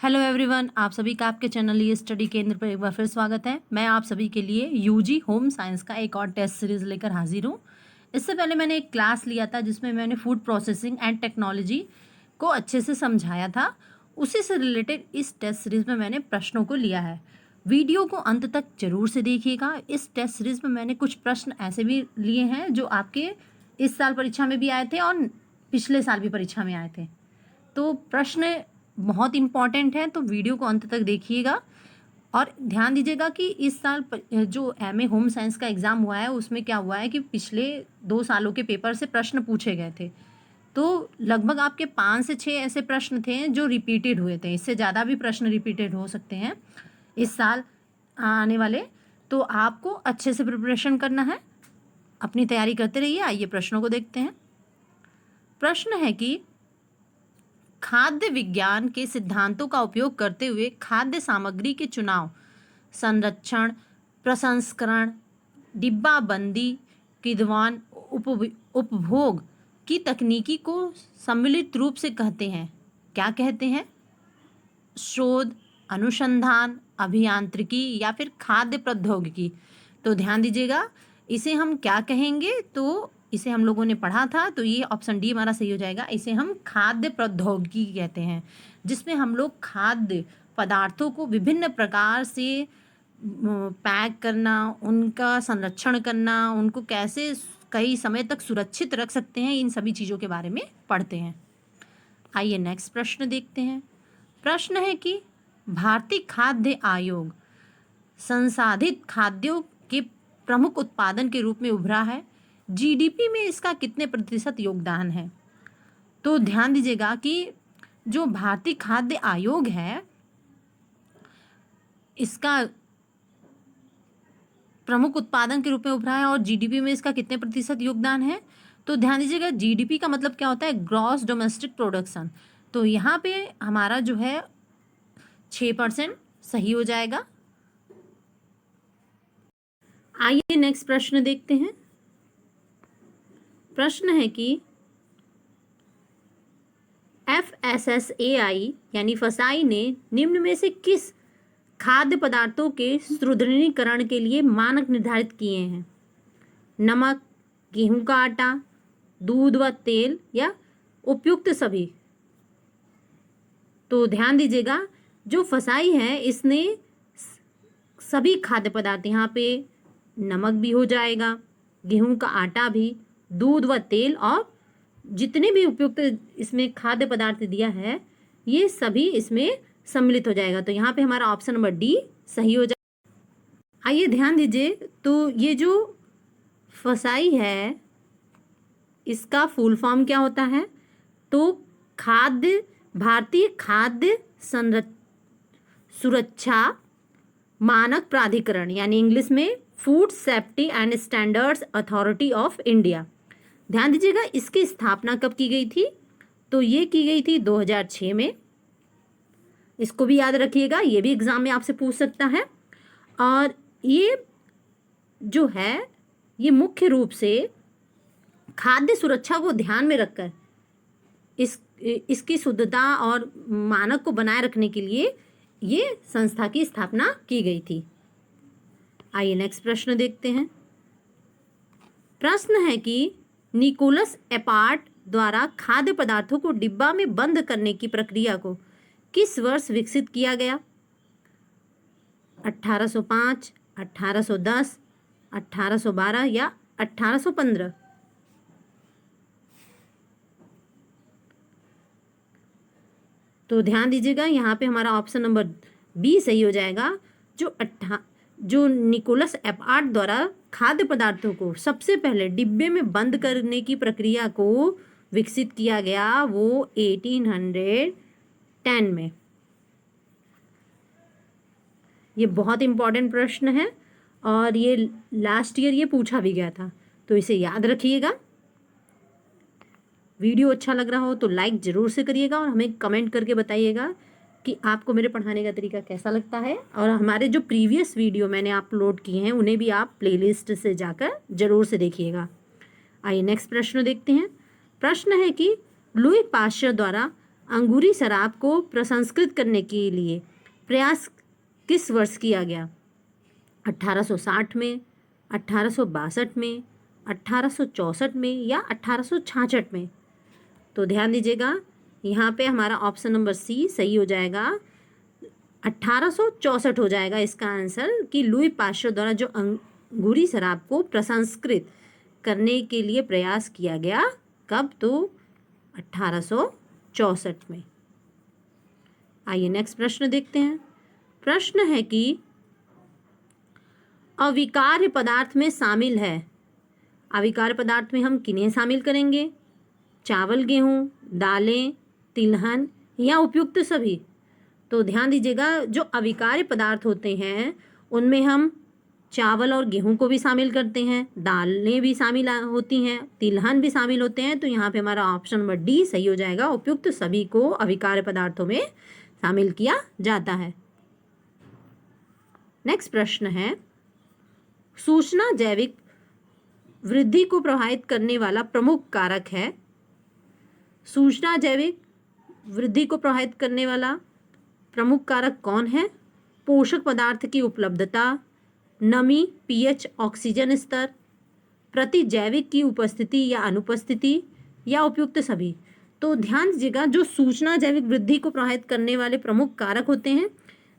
Hello everyone, आप सभी का आपके चैनल ये स्टडी केंद्र पर एक बार फिर स्वागत है। मैं आप सभी के लिए यूजी होम साइंस का एक और टेस्ट सीरीज़ लेकर हाजिर हूँ। इससे पहले मैंने एक क्लास लिया था जिसमें मैंने फूड प्रोसेसिंग एंड टेक्नोलॉजी को अच्छे से समझाया था। उसी से रिलेटेड इस टेस्ट सीरीज़ में मैंने प्रश्नों को लिया है। वीडियो को अंत तक जरूर से देखिएगा। इस टेस्ट सीरीज़ में मैंने कुछ प्रश्न ऐसे भी लिए हैं जो आपके इस साल परीक्षा में भी आए थे और पिछले साल भी परीक्षा में आए थे। तो प्रश्न बहुत इम्पॉर्टेंट है, तो वीडियो को अंत तक देखिएगा और ध्यान दीजिएगा कि इस साल जो एमए होम साइंस का एग्ज़ाम हुआ है उसमें क्या हुआ है कि पिछले 2 सालों के पेपर से प्रश्न पूछे गए थे। तो लगभग आपके 5 से 6 ऐसे प्रश्न थे जो रिपीटेड हुए थे। इससे ज़्यादा भी प्रश्न रिपीटेड हो सकते हैं इस साल आने वाले। तो आपको अच्छे से प्रिपरेशन करना है, अपनी तैयारी करते रहिए। आइए प्रश्नों को देखते हैं। प्रश्न है कि खाद्य विज्ञान के सिद्धांतों का उपयोग करते हुए खाद्य सामग्री के चुनाव, संरक्षण, प्रसंस्करण, डिब्बाबंदी, किदवान, उपभोग की तकनीकी को सम्मिलित रूप से कहते हैं। क्या कहते हैं? शोध, अनुसंधान, अभियांत्रिकी या फिर खाद्य प्रौद्योगिकी। तो ध्यान दीजिएगा, इसे हम क्या कहेंगे? तो इसे हम लोगों ने पढ़ा था, तो ये ऑप्शन डी हमारा सही हो जाएगा। इसे हम खाद्य प्रौद्योगिकी कहते हैं, जिसमें हम लोग खाद्य पदार्थों को विभिन्न प्रकार से पैक करना, उनका संरक्षण करना, उनको कैसे कई समय तक सुरक्षित रख सकते हैं, इन सभी चीज़ों के बारे में पढ़ते हैं। आइए नेक्स्ट प्रश्न देखते हैं। प्रश्न है कि भारतीय खाद्य आयोग संसाधित खाद्यों के प्रमुख उत्पादन के रूप में उभरा है। जीडीपी में इसका कितने प्रतिशत योगदान है? तो ध्यान दीजिएगा कि जो भारतीय खाद्य आयोग है इसका प्रमुख उत्पादन के रूप में उभरा है और जीडीपी में इसका कितने प्रतिशत योगदान है? तो ध्यान दीजिएगा, जीडीपी का मतलब क्या होता है? Gross domestic production. तो यहाँ पे हमारा जो है 6% सही हो जाएगा। आइए नेक्स्ट प्रश्न देखते हैं। प्रश्न है कि FSSAI यानी फसाई ने निम्न में से किस खाद्य पदार्थों के सुदृढ़ीकरण के लिए मानक निर्धारित किए हैं? नमक, गेहूं का आटा, दूध व तेल या उपयुक्त सभी? तो ध्यान दीजिएगा, जो फसाई है इसने सभी खाद्य पदार्थ, यहाँ पे नमक भी हो जाएगा, गेहूं का आटा भी, दूध व तेल और जितने भी उपयुक्त इसमें खाद्य पदार्थ दिया है ये सभी इसमें सम्मिलित हो जाएगा। तो यहाँ पे हमारा ऑप्शन नंबर डी सही हो जाएगा। आइए ध्यान दीजिए, तो ये जो फसाई है इसका फुल फॉर्म क्या होता है? तो भारतीय खाद्य सुरक्षा मानक प्राधिकरण, यानी इंग्लिश में food safety and standards authority of India. ध्यान दीजिएगा, इसकी स्थापना कब की गई थी? तो ये की गई थी 2006 में। इसको भी याद रखिएगा, ये भी एग्जाम में आपसे पूछ सकता है। और ये जो है ये मुख्य रूप से खाद्य सुरक्षा को ध्यान में रखकर इसकी शुद्धता और मानक को बनाए रखने के लिए ये संस्था की स्थापना की गई थी। आइए नेक्स्ट प्रश्न देखते हैं। प्रश्न है कि निकोलस एपार्ट द्वारा खाद्य पदार्थों को डिब्बा में बंद करने की प्रक्रिया को किस वर्ष विकसित किया गया? 1805, 1810, 1812 या 1815? तो ध्यान दीजिएगा, यहाँ पे हमारा ऑप्शन नंबर बी सही हो जाएगा। जो निकोलस एपार्ट द्वारा खाद्य पदार्थों को सबसे पहले डिब्बे में बंद करने की प्रक्रिया को विकसित किया गया वो 1810 में। ये बहुत इंपॉर्टेंट प्रश्न है और ये लास्ट ईयर ये पूछा भी गया था, तो इसे याद रखिएगा। वीडियो अच्छा लग रहा हो तो लाइक ज़रूर से करिएगा और हमें कमेंट करके बताइएगा कि आपको मेरे पढ़ाने का तरीका कैसा लगता है। और हमारे जो प्रीवियस वीडियो मैंने अपलोड किए हैं उन्हें भी आप प्लेलिस्ट से जाकर ज़रूर से देखिएगा। आइए नेक्स्ट प्रश्न देखते हैं। प्रश्न है कि लुई पाश्चर द्वारा अंगूरी शराब को प्रसंस्कृत करने के लिए प्रयास किस वर्ष किया गया? 1860 में, 1862 में, 1864 में या 1866 में? तो ध्यान दीजिएगा, यहाँ पे हमारा ऑप्शन नंबर सी सही हो जाएगा। 1864 हो जाएगा इसका आंसर, कि लुई पाश्चर द्वारा जो अंगूरी शराब को प्रसंस्कृत करने के लिए प्रयास किया गया, कब? तो 1864 में। आइए नेक्स्ट प्रश्न देखते हैं। प्रश्न है कि अविकार्य पदार्थ में शामिल है। अविकार्य पदार्थ में हम किन्हें शामिल करेंगे? चावल, गेहूं, दालें, तिलहन या उपयुक्त सभी? तो ध्यान दीजिएगा, जो अविकार्य पदार्थ होते हैं उनमें हम चावल और गेहूं को भी शामिल करते हैं, दालें भी शामिल होती हैं, तिलहन भी शामिल होते हैं। तो यहाँ पे हमारा ऑप्शन नंबर डी सही हो जाएगा, उपयुक्त सभी को अविकार्य पदार्थों में शामिल किया जाता है। नेक्स्ट प्रश्न है, सूचना जैविक वृद्धि को प्रभावित करने वाला प्रमुख कारक है। सूचना जैविक वृद्धि को प्रभावित करने वाला प्रमुख कारक कौन है? पोषक पदार्थ की उपलब्धता, नमी, पीएच, ऑक्सीजन स्तर, प्रतिजैविक की उपस्थिति या अनुपस्थिति या उपयुक्त सभी? तो ध्यान दीजिएगा, जो सूचना जैविक वृद्धि को प्रभावित करने वाले प्रमुख कारक होते हैं,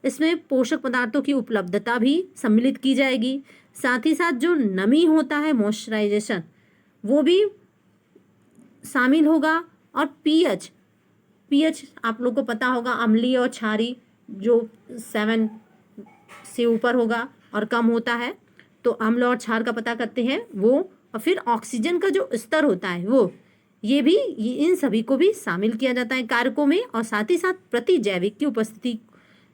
इसमें पोषक पदार्थों की उपलब्धता भी सम्मिलित की जाएगी। साथ ही साथ जो नमी होता है, मॉइस्चराइजेशन, वो भी शामिल होगा। और पीएच आप लोग को पता होगा, अम्लीय और क्षारीय, जो 7 से ऊपर होगा और कम होता है तो अम्ल और क्षार का पता करते हैं वो। और फिर ऑक्सीजन का जो स्तर होता है वो, ये भी, इन सभी को भी शामिल किया जाता है कारकों में। और साथ ही साथ प्रतिजैविक की उपस्थिति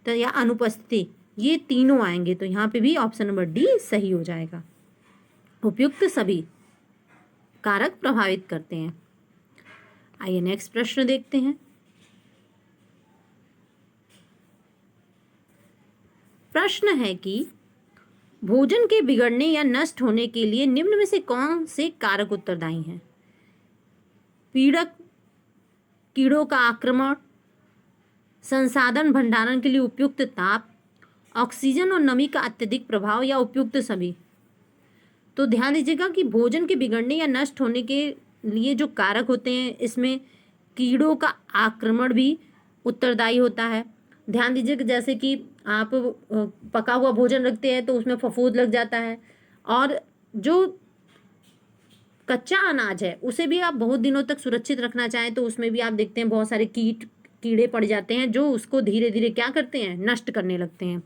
या अनुपस्थिति, ये तीनों आएंगे। तो यहाँ पे भी ऑप्शन नंबर डी सही हो जाएगा, उपयुक्त सभी कारक प्रभावित करते हैं। आइए नेक्स्ट प्रश्न देखते हैं। प्रश्न है कि भोजन के बिगड़ने या नष्ट होने के लिए निम्न में से कौन से कारक उत्तरदायी हैं? पीड़क, कीड़ों का आक्रमण, संसाधन भंडारण के लिए उपयुक्त ताप, ऑक्सीजन और नमी का अत्यधिक प्रभाव या उपयुक्त सभी? तो ध्यान दीजिएगा कि भोजन के बिगड़ने या नष्ट होने के लिए जो कारक होते हैं, इसमें कीड़ों का आक्रमण भी उत्तरदायी होता है। ध्यान दीजिए कि जैसे कि आप पका हुआ भोजन रखते हैं तो उसमें फफूंद लग जाता है, और जो कच्चा अनाज है उसे भी आप बहुत दिनों तक सुरक्षित रखना चाहें तो उसमें भी आप देखते हैं बहुत सारे कीड़े पड़ जाते हैं, जो उसको धीरे धीरे क्या करते हैं, नष्ट करने लगते हैं।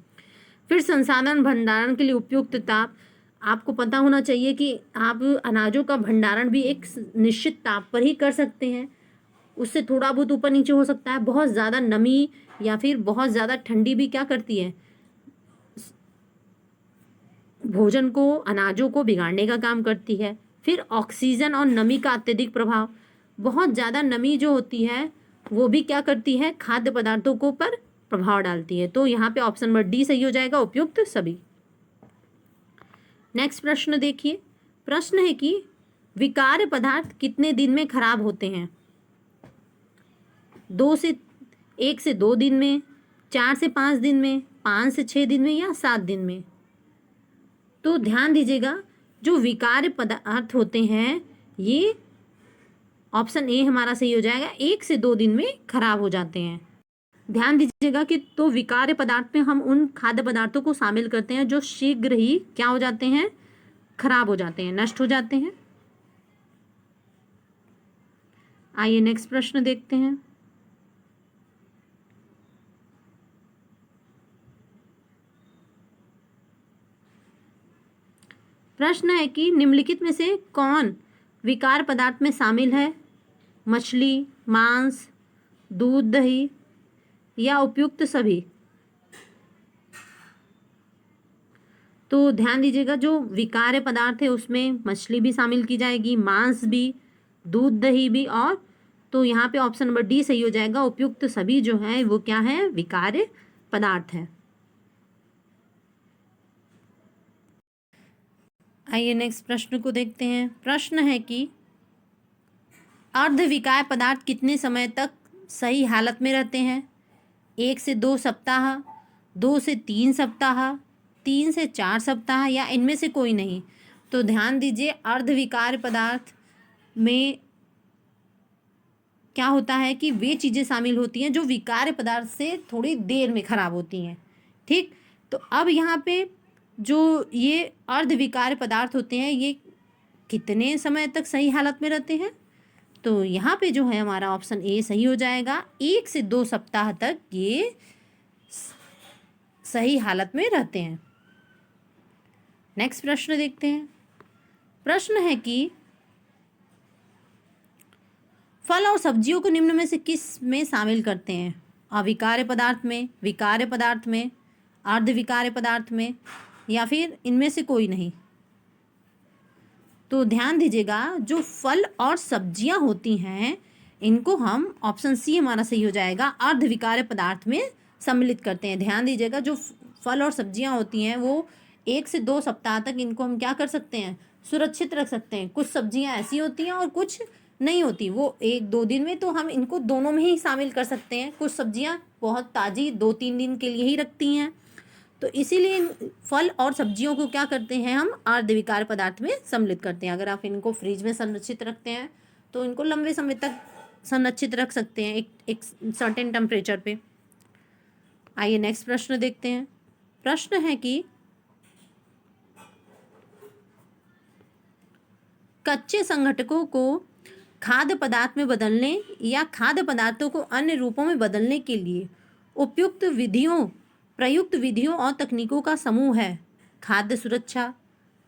फिर संसाधन भंडारण के लिए उपयुक्त ताप, आपको पता होना चाहिए कि आप अनाजों का भंडारण भी एक निश्चित ताप पर ही कर सकते हैं, उससे थोड़ा बहुत ऊपर नीचे हो सकता है। बहुत ज़्यादा नमी या फिर बहुत ज़्यादा ठंडी भी क्या करती है, भोजन को, अनाजों को बिगाड़ने का काम करती है। फिर ऑक्सीजन और नमी का अत्यधिक प्रभाव, बहुत ज़्यादा नमी जो होती है वो भी क्या करती है, खाद्य पदार्थों को पर प्रभाव डालती है। तो यहाँ पे ऑप्शन नंबर डी सही हो जाएगा, उपयुक्त सभी। नेक्स्ट प्रश्न देखिए। प्रश्न है कि विकार्य पदार्थ कितने दिन में खराब होते हैं? 1 से 2 दिन में, 4 से 5 दिन में, 5 से 6 दिन में या 7 दिन में? तो ध्यान दीजिएगा, जो विकार्य पदार्थ होते हैं ये ऑप्शन ए हमारा सही हो जाएगा, 1 से 2 दिन में खराब हो जाते हैं। ध्यान दीजिएगा कि तो विकार्य पदार्थ में हम उन खाद्य पदार्थों को शामिल करते हैं जो शीघ्र ही क्या हो जाते हैं, खराब हो जाते हैं, नष्ट हो जाते हैं। आइए नेक्स्ट प्रश्न देखते हैं। प्रश्न है कि निम्नलिखित में से कौन विकार पदार्थ में शामिल है? मछली, मांस, दूध, दही या उपयुक्त सभी? तो ध्यान दीजिएगा, जो विकार्य पदार्थ है उसमें मछली भी शामिल की जाएगी, मांस भी, दूध, दही भी, और तो यहाँ पे ऑप्शन नंबर डी सही हो जाएगा, उपयुक्त सभी जो है वो क्या है, विकार्य पदार्थ है। आइए नेक्स्ट प्रश्न को देखते हैं। प्रश्न है कि अर्धविकार्य पदार्थ कितने समय तक सही हालत में रहते हैं, 1 से 2 सप्ताह, 2 से 3 सप्ताह, 3 से 4 सप्ताह या इनमें से कोई नहीं। तो ध्यान दीजिए, अर्धविकार पदार्थ में क्या होता है कि वे चीज़ें शामिल होती हैं जो विकार्य पदार्थ से थोड़ी देर में खराब होती हैं। ठीक, तो अब यहाँ पे जो ये अर्धविकार्य पदार्थ होते हैं ये कितने समय तक सही हालत में रहते हैं? तो यहाँ पे जो है हमारा ऑप्शन ए सही हो जाएगा, 1 से 2 सप्ताह तक ये सही हालत में रहते हैं। नेक्स्ट प्रश्न देखते हैं। प्रश्न है कि फल और सब्जियों को निम्न में से किस में शामिल करते हैं? अविकार्य पदार्थ में, विकार्य पदार्थ में, अर्धविकार्य पदार्थ में या फिर इनमें से कोई नहीं? तो ध्यान दीजिएगा, जो फल और सब्जियां होती हैं इनको हम, ऑप्शन सी हमारा सही हो जाएगा, अर्धविकार्य पदार्थ में सम्मिलित करते हैं। ध्यान दीजिएगा, जो फल और सब्जियां होती हैं वो 1 से 2 सप्ताह तक इनको हम क्या कर सकते हैं? सुरक्षित रख सकते हैं। कुछ सब्जियां ऐसी होती हैं और कुछ नहीं होती, वो 1-2 दिन में, तो हम इनको दोनों में ही शामिल कर सकते हैं। कुछ सब्जियां बहुत ताज़ी 2-3 दिन के लिए ही रखती हैं, तो इसीलिए फल और सब्जियों को क्या करते हैं हम? अर्धविकार्य पदार्थ में सम्मिलित करते हैं। अगर आप इनको फ्रिज में संरक्षित रखते हैं तो इनको लंबे समय तक संरक्षित रख सकते हैं एक सर्टेन टेम्परेचर पे। आइए नेक्स्ट प्रश्न देखते हैं। प्रश्न है कि कच्चे संघटकों को खाद्य पदार्थ में बदलने या खाद्य पदार्थों को अन्य रूपों में बदलने के लिए प्रयुक्त विधियों और तकनीकों का समूह है। खाद्य सुरक्षा,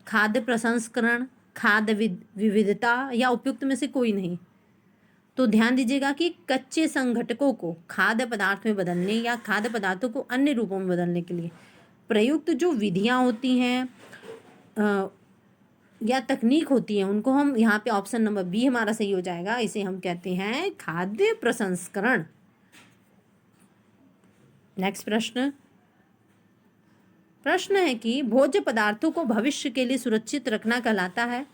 खाद्य प्रसंस्करण, खाद्य विविधता या उपयुक्त में से कोई नहीं? तो ध्यान दीजिएगा कि कच्चे संघटकों को खाद्य पदार्थ में बदलने या खाद्य पदार्थों को अन्य रूपों में बदलने के लिए प्रयुक्त जो विधियां होती हैं या तकनीक होती है उनको हम, यहाँ पे ऑप्शन नंबर बी हमारा सही हो जाएगा, इसे हम कहते हैं खाद्य प्रसंस्करण। नेक्स्ट प्रश्न है कि भोज्य पदार्थों को भविष्य के लिए सुरक्षित रखना कहलाता है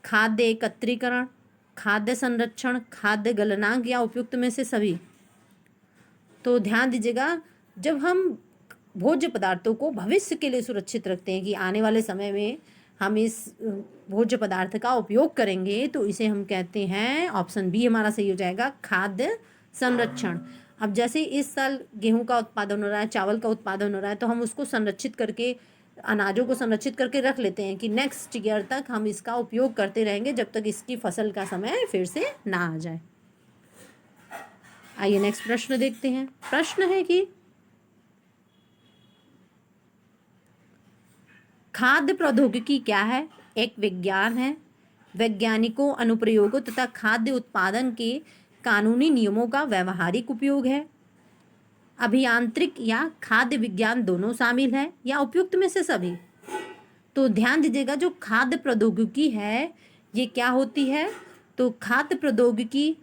खाद्य एकत्रीकरण, खाद्य संरक्षण, खाद्य गलनांक या उपयुक्त में से सभी? तो ध्यान दीजिएगा, जब हम भोज्य पदार्थों को भविष्य के लिए सुरक्षित रखते हैं कि आने वाले समय में हम इस भोज्य पदार्थ का उपयोग करेंगे, तो इसे हम कहते हैं, ऑप्शन बी हमारा सही हो जाएगा, खाद्य संरक्षण। अब जैसे इस साल गेहूं का उत्पादन हो रहा है, चावल का उत्पादन हो रहा है, तो हम उसको संरक्षित करके, अनाजों को संरक्षित करके रख लेते हैं कि नेक्स्ट ईयर तक हम इसका उपयोग करते रहेंगे जब तक इसकी फसल का समय फिर से ना आ जाए। आइए नेक्स्ट प्रश्न देखते हैं। प्रश्न है कि खाद्य प्रौद्योगिकी क्या है? एक विज्ञान है। वैज्ञानिकों, अनुप्रयोगों तथा खाद्य उत्पादन के कानूनी नियमों का व्यवहारिक उपयोग है। अभियांत्रिक या खाद्य विज्ञान दोनों शामिल है या उपयुक्त में से सभी? तो ध्यान दीजिएगा, जो खाद्य प्रौद्योगिकी है ये क्या होती है? तो खाद्य प्रौद्योगिकी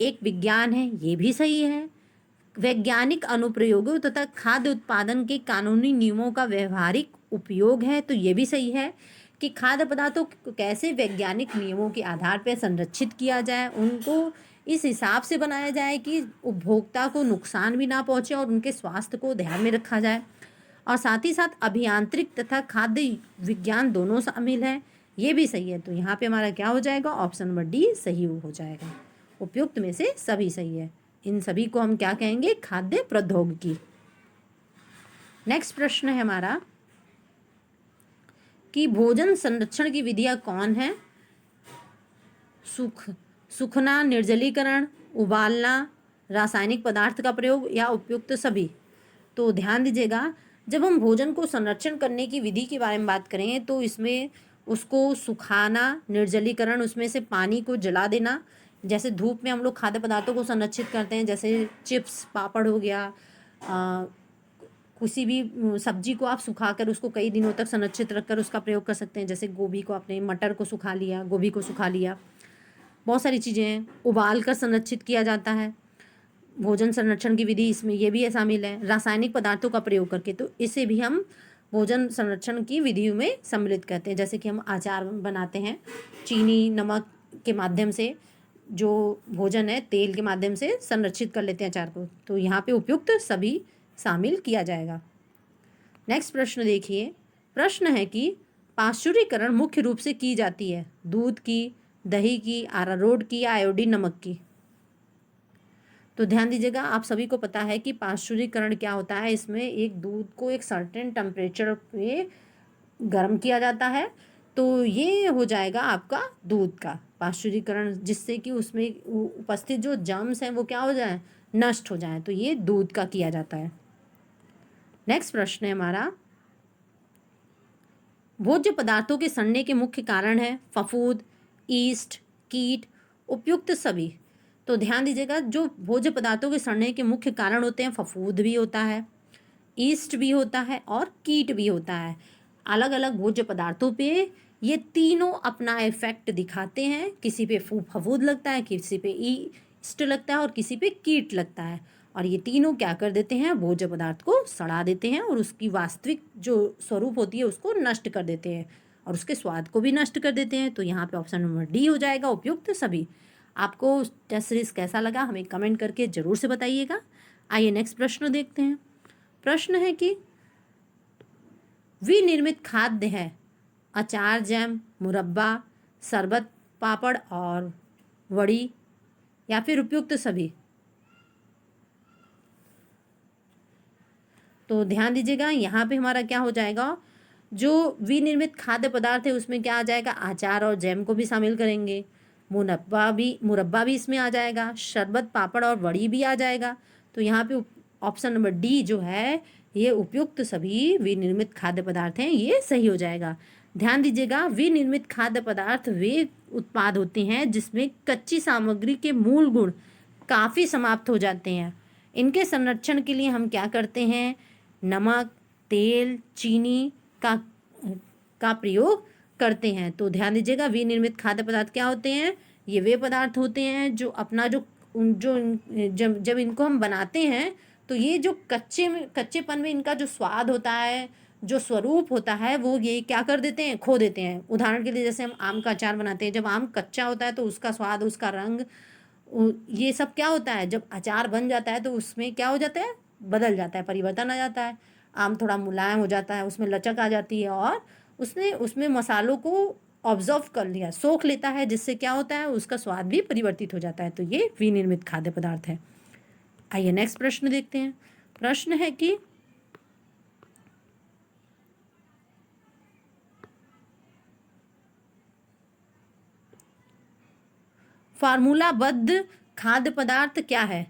एक विज्ञान है, ये भी सही है। वैज्ञानिक अनुप्रयोगों तथा खाद्य उत्पादन के कानूनी नियमों का व्यवहारिक उपयोग है, तो ये भी सही है कि खाद्य पदार्थों को कैसे वैज्ञानिक नियमों के आधार पर संरक्षित किया जाए, उनको इस हिसाब से बनाया जाए कि उपभोक्ता को नुकसान भी ना पहुंचे और उनके स्वास्थ्य को ध्यान में रखा जाए, और साथ ही साथ अभियांत्रिक तथा खाद्य विज्ञान दोनों शामिल है, ये भी सही है। तो यहाँ पे हमारा क्या हो जाएगा? ऑप्शन नंबर डी सही हो जाएगा, उपयुक्त में से सभी सही है। इन सभी को हम क्या कहेंगे? खाद्य प्रौद्योगिकी। नेक्स्ट प्रश्न है हमारा कि भोजन संरक्षण की विधियां कौन है? सूखना, निर्जलीकरण, उबालना, रासायनिक पदार्थ का प्रयोग या उपयुक्त सभी? तो ध्यान दीजिएगा, जब हम भोजन को संरक्षण करने की विधि के बारे में बात करें तो इसमें उसको सुखाना, निर्जलीकरण, उसमें से पानी को जला देना, जैसे धूप में हम लोग खाद्य पदार्थों को संरक्षित करते हैं, जैसे चिप्स, पापड़ हो गया, किसी भी सब्जी को आप सुखाकर उसको कई दिनों तक संरक्षित रखकर उसका प्रयोग कर सकते हैं। जैसे गोभी को, आपने मटर को सुखा लिया, गोभी को सुखा लिया, बहुत सारी चीज़ें हैं। उबाल कर संरक्षित किया जाता है। भोजन संरक्षण की विधि इसमें ये भी शामिल है। रासायनिक पदार्थों का प्रयोग करके, तो इसे भी हम भोजन संरक्षण की विधियों में सम्मिलित करते हैं। जैसे कि हम अचार बनाते हैं चीनी, नमक के माध्यम से, जो भोजन है तेल के माध्यम से संरक्षित कर लेते हैं अचार को। तो यहाँ पे उपयुक्त सभी शामिल किया जाएगा। नेक्स्ट प्रश्न देखिए। प्रश्न है कि पाश्चुरीकरण मुख्य रूप से की जाती है दूध की, दही की, अरारोट की या आयोडीन नमक की। तो ध्यान दीजिएगा, आप सभी को पता है कि पाश्चुरीकरण क्या होता है। इसमें एक दूध को एक सर्टेन टेम्परेचर पे गर्म किया जाता है, तो ये हो जाएगा आपका दूध का पाश्चुरीकरण, जिससे कि उसमें उपस्थित जो जर्म्स हैं वो क्या हो जाए, नष्ट हो जाए। तो ये दूध का किया जाता है। नेक्स्ट प्रश्न है हमारा, भोज्य पदार्थों के सड़ने के मुख्य कारण है फफूंद, ईस्ट, कीट, उपयुक्त सभी। तो ध्यान दीजिएगा, जो भोज्य पदार्थों के सड़ने के मुख्य कारण होते हैं, फफूंद भी होता है, ईस्ट भी होता है और कीट भी होता है। अलग अलग भोज्य पदार्थों पे ये तीनों अपना इफेक्ट दिखाते हैं। किसी पे फफूंद लगता है, किसी पे ईस्ट लगता है और किसी पे कीट लगता है। और ये तीनों क्या कर देते हैं, भोज्य पदार्थ को सड़ा देते हैं और उसकी वास्तविक जो स्वरूप होती है उसको नष्ट कर देते हैं और उसके स्वाद को भी नष्ट कर देते हैं। तो यहाँ पे ऑप्शन नंबर डी हो जाएगा, उपयुक्त सभी। आपको टेस्ट सीरीज कैसा लगा हमें कमेंट करके ज़रूर से बताइएगा। आइए नेक्स्ट प्रश्न देखते हैं। प्रश्न है कि विनिर्मित खाद्य है अचार, जैम, मुरब्बा, शरबत, पापड़ और वड़ी या फिर उपयुक्त सभी। तो ध्यान दीजिएगा, यहाँ पे हमारा क्या हो जाएगा, जो विनिर्मित खाद्य पदार्थ है उसमें क्या आ जाएगा, अचार और जैम को भी शामिल करेंगे, मुरब्बा भी इसमें आ जाएगा, शरबत, पापड़ और वड़ी भी आ जाएगा। तो यहाँ पे ऑप्शन नंबर डी जो है ये उपयुक्त सभी विनिर्मित खाद्य पदार्थ हैं, ये सही हो जाएगा। ध्यान दीजिएगा, विनिर्मित खाद्य पदार्थ वे उत्पाद होते हैं जिसमें कच्ची सामग्री के मूल गुण काफ़ी समाप्त हो जाते हैं। इनके संरक्षण के लिए हम क्या करते हैं, नमक, तेल, चीनी का प्रयोग करते हैं। तो ध्यान दीजिएगा, विनिर्मित खाद्य पदार्थ क्या होते हैं, ये वे पदार्थ होते हैं जो अपना जब इनको हम बनाते हैं तो ये जो कच्चेपन में इनका जो स्वाद होता है, जो स्वरूप होता है, वो ये क्या कर देते हैं, खो देते हैं। उदाहरण के लिए जैसे हम आम का अचार बनाते हैं, जब आम कच्चा होता है तो उसका स्वाद, उसका रंग, ये सब क्या होता है, जब अचार बन जाता है तो उसमें क्या हो जाता है, बदल जाता है, परिवर्तन आ जाता है। आम थोड़ा मुलायम हो जाता है, उसमें लचक आ जाती है और उसमें मसालों को ऑब्जर्व कर लिया, सोख लेता है, जिससे क्या होता है, उसका स्वाद भी परिवर्तित हो जाता है। तो ये विनिर्मित खाद्य पदार्थ है। आइए नेक्स्ट प्रश्न देखते हैं। प्रश्न है कि फार्मूलाबद्ध खाद्य पदार्थ क्या है।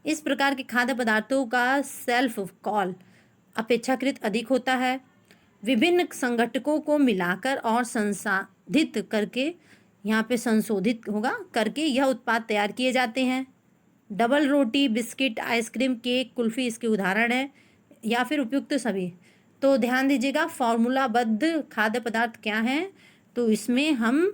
इस प्रकार के खाद्य पदार्थों का सेल्फ कॉल अपेक्षाकृत अधिक होता है। विभिन्न संघटकों को मिलाकर और संसाधित करके, यहाँ पे संशोधित होगा, करके यह उत्पाद तैयार किए जाते हैं। डबल रोटी, बिस्किट, आइसक्रीम, केक, कुल्फ़ी इसके उदाहरण है या फिर उपयुक्त सभी। तो ध्यान दीजिएगा, फार्मूलाबद्ध खाद्य पदार्थ क्या हैं, तो इसमें हम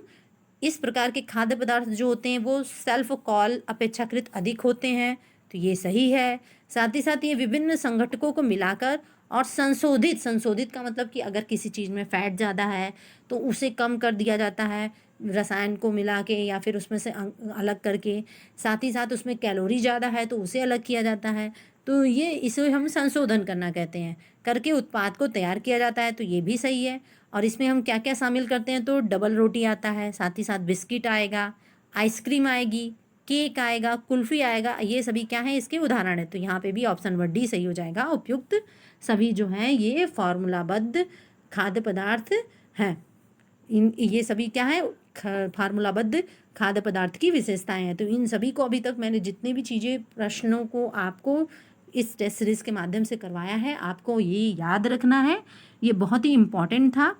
इस प्रकार के खाद्य पदार्थ जो होते हैं वो सेल्फ कॉल अपेक्षाकृत अधिक होते हैं। तो ये सही है। साथ ही साथ ये विभिन्न संघटकों को मिलाकर और संशोधित का मतलब कि अगर किसी चीज़ में फैट ज़्यादा है तो उसे कम कर दिया जाता है रसायन को मिला के या फिर उसमें से अलग करके। साथ ही साथ उसमें कैलोरी ज़्यादा है तो उसे अलग किया जाता है। तो ये इसे हम संशोधन करना कहते हैं, करके उत्पाद को तैयार किया जाता है। तो ये भी सही है। और इसमें हम क्या क्या शामिल करते हैं, तो डबल रोटी आता है, साथ ही साथ बिस्किट आएगा, आइसक्रीम आएगी, केक आएगा, कुल्फ़ी आएगा, ये सभी क्या है, इसके उदाहरण है। तो यहाँ पे भी ऑप्शन नंबर डी सही हो जाएगा, उपयुक्त सभी जो हैं ये फार्मूलाबद्ध खाद्य पदार्थ हैं। ये सभी क्या है, फार्मूलाबद्ध खाद्य पदार्थ की विशेषताएं हैं। तो इन सभी को अभी तक मैंने जितने भी चीज़ें प्रश्नों को आपको इस टेस्ट सीरीज़ के माध्यम से करवाया है, आपको ये याद रखना है। ये बहुत ही इम्पॉर्टेंट था।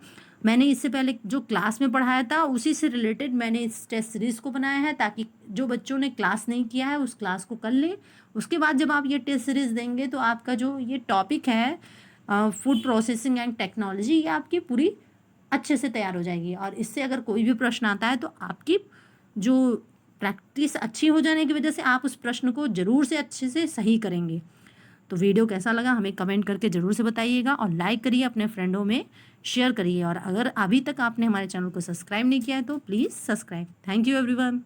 मैंने इससे पहले जो क्लास में पढ़ाया था उसी से रिलेटेड मैंने इस टेस्ट सीरीज़ को बनाया है, ताकि जो बच्चों ने क्लास नहीं किया है उस क्लास को कर लें। उसके बाद जब आप ये टेस्ट सीरीज़ देंगे तो आपका जो ये टॉपिक है फूड प्रोसेसिंग एंड टेक्नोलॉजी, ये आपकी पूरी अच्छे से तैयार हो जाएगी। और इससे अगर कोई भी प्रश्न आता है तो आपकी जो प्रैक्टिस अच्छी हो जाने की वजह से आप उस प्रश्न को ज़रूर से अच्छे से सही करेंगे। तो वीडियो कैसा लगा हमें कमेंट करके ज़रूर से बताइएगा और लाइक करिए, अपने फ्रेंडों में शेयर करिए। और अगर अभी तक आपने हमारे चैनल को सब्सक्राइब नहीं किया है तो please subscribe. Thank you everyone.